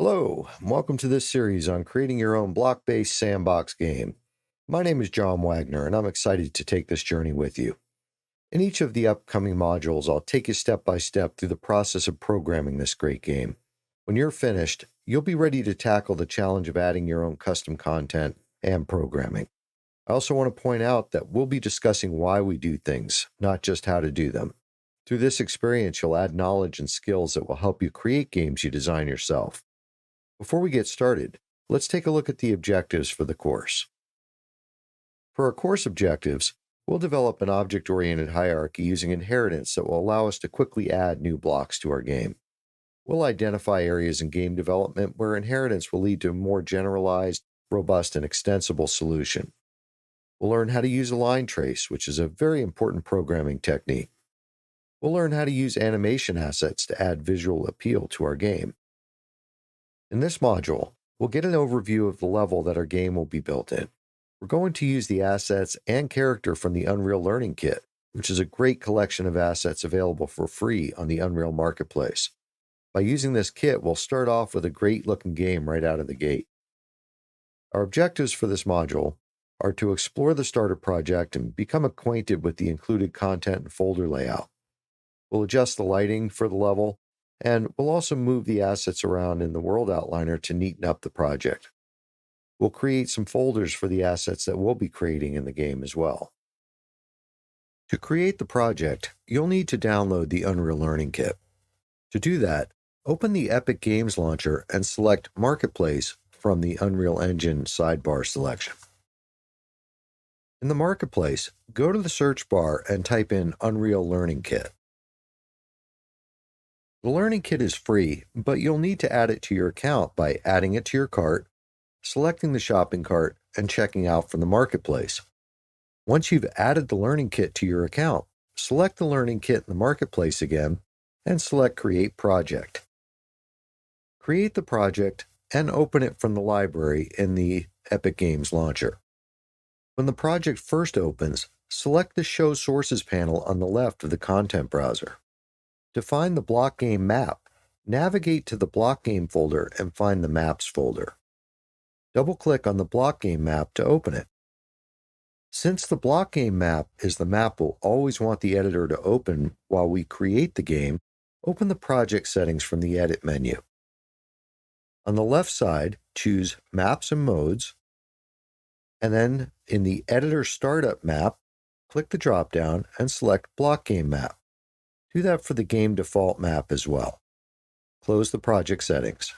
Hello, and welcome to this series on creating your own block-based sandbox game. My name is John Wagner, and I'm excited to take this journey with you. In each of the upcoming modules, I'll take you step by step through the process of programming this great game. When you're finished, you'll be ready to tackle the challenge of adding your own custom content and programming. I also want to point out that we'll be discussing why we do things, not just how to do them. Through this experience, you'll add knowledge and skills that will help you create games you design yourself. Before we get started, let's take a look at the objectives for the course. For our course objectives, we'll develop an object-oriented hierarchy using inheritance that will allow us to quickly add new blocks to our game. We'll identify areas in game development where inheritance will lead to a more generalized, robust, and extensible solution. We'll learn how to use a line trace, which is a very important programming technique. We'll learn how to use animation assets to add visual appeal to our game. In this module, we'll get an overview of the level that our game will be built in. We're going to use the assets and character from the Unreal Learning Kit, which is a great collection of assets available for free on the Unreal Marketplace. By using this kit, we'll start off with a great-looking game right out of the gate. Our objectives for this module are to explore the starter project and become acquainted with the included content and folder layout. We'll adjust the lighting for the level, and we'll also move the assets around in the world outliner to neaten up the project. We'll create some folders for the assets that we'll be creating in the game as well. To create the project, you'll need to download the Unreal Learning Kit. To do that, open the Epic Games Launcher and select Marketplace from the Unreal Engine sidebar selection. In the Marketplace, go to the search bar and type in Unreal Learning Kit. The Learning Kit is free, but you'll need to add it to your account by adding it to your cart, selecting the shopping cart, and checking out from the Marketplace. Once you've added the Learning Kit to your account, select the Learning Kit in the Marketplace again, and select Create Project. Create the project and open it from the library in the Epic Games Launcher. When the project first opens, select the Show Sources panel on the left of the content browser. To find the block game map, navigate to the block game folder and find the maps folder. Double-click on the block game map to open it. Since the block game map is the map we'll always want the editor to open while we create the game, open the project settings from the Edit menu. On the left side, choose Maps and Modes, and then in the Editor Startup map, click the drop-down and select Block Game Map. Do that for the game default map as well. Close the project settings.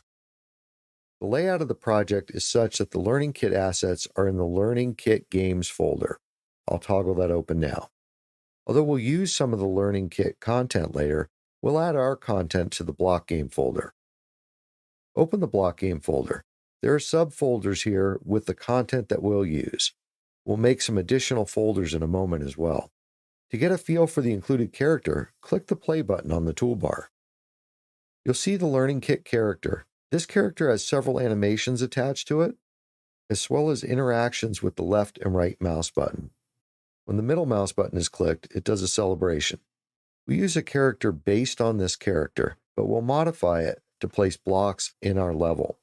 The layout of the project is such that the Learning Kit assets are in the Learning Kit Games folder. I'll toggle that open now. Although we'll use some of the Learning Kit content later, we'll add our content to the Block Game folder. Open the Block Game folder. There are subfolders here with the content that we'll use. We'll make some additional folders in a moment as well. To get a feel for the included character, click the play button on the toolbar. You'll see the Learning Kit character. This character has several animations attached to it, as well as interactions with the left and right mouse button. When the middle mouse button is clicked, it does a celebration. We use a character based on this character, but we'll modify it to place blocks in our level.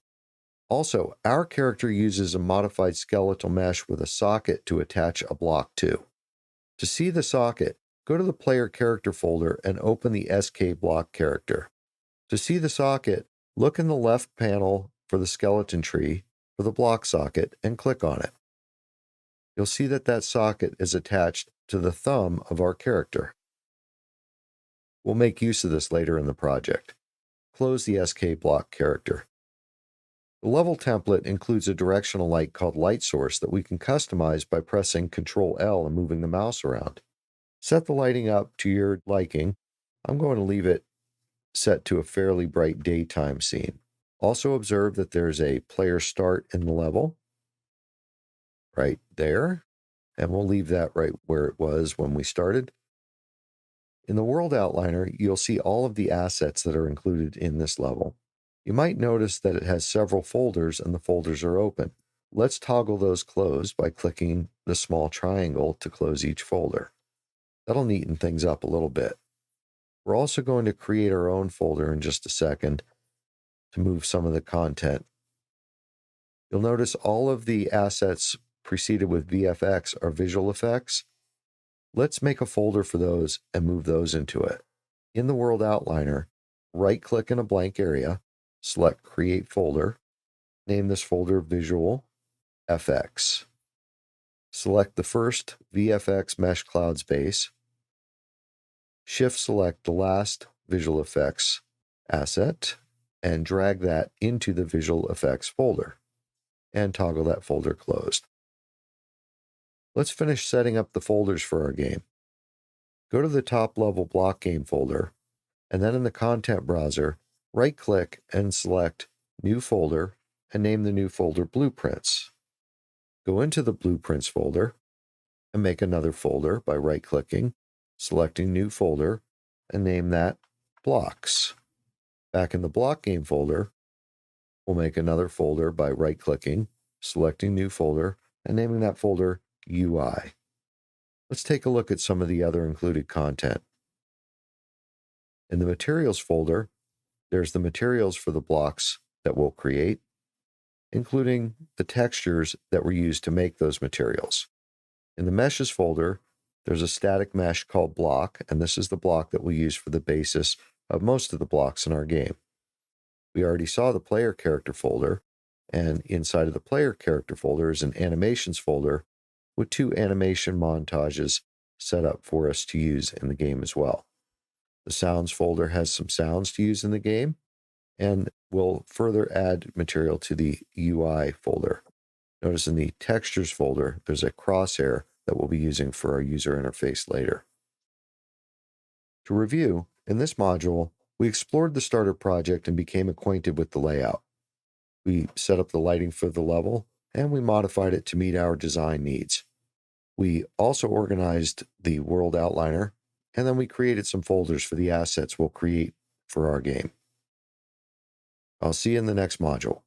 Also, our character uses a modified skeletal mesh with a socket to attach a block to. To see the socket, go to the Player Character folder and open the SK block character. To see the socket, look in the left panel for the skeleton tree for the block socket and click on it. You'll see that socket is attached to the thumb of our character. We'll make use of this later in the project. Close the SK block character. The level template includes a directional light called Light Source that we can customize by pressing Ctrl-L and moving the mouse around. Set the lighting up to your liking. I'm going to leave it set to a fairly bright daytime scene. Also observe that there's a player start in the level, right there, and we'll leave that right where it was when we started. In the world outliner, you'll see all of the assets that are included in this level. You might notice that it has several folders and the folders are open. Let's toggle those closed by clicking the small triangle to close each folder. That'll neaten things up a little bit. We're also going to create our own folder in just a second. to move some of the content. You'll notice all of the assets preceded with VFX are visual effects. Let's make a folder for those and move those into it. In the World Outliner, right-click in a blank area, select Create Folder, name this folder Visual FX. Select the first VFX Mesh Clouds base, Shift-select the last visual effects asset, and drag that into the visual effects folder, and toggle that folder closed. Let's finish setting up the folders for our game. Go to the top-level block game folder, and then in the content browser, right-click and select New Folder, and name the new folder Blueprints. Go into the Blueprints folder, and make another folder by right-clicking, selecting New Folder, and name that Blocks. Back in the block game folder, we'll make another folder by right-clicking, selecting New Folder, and naming that folder UI. Let's take a look at some of the other included content. In the Materials folder, there's the materials for the blocks that we'll create, including the textures that were used to make those materials. In the Meshes folder, there's a static mesh called Block, and this is the block that we'll use for the basis of most of the blocks in our game. We already saw the Player Character folder, and inside of the Player Character folder is an Animations folder with 2 animation montages set up for us to use in the game as well. The Sounds folder has some sounds to use in the game, and we'll further add material to the UI folder. Notice in the Textures folder, there's a crosshair that we'll be using for our user interface later. To review, in this module, we explored the starter project and became acquainted with the layout. We set up the lighting for the level, and we modified it to meet our design needs. We also organized the World Outliner, and then we created some folders for the assets we'll create for our game. I'll see you in the next module.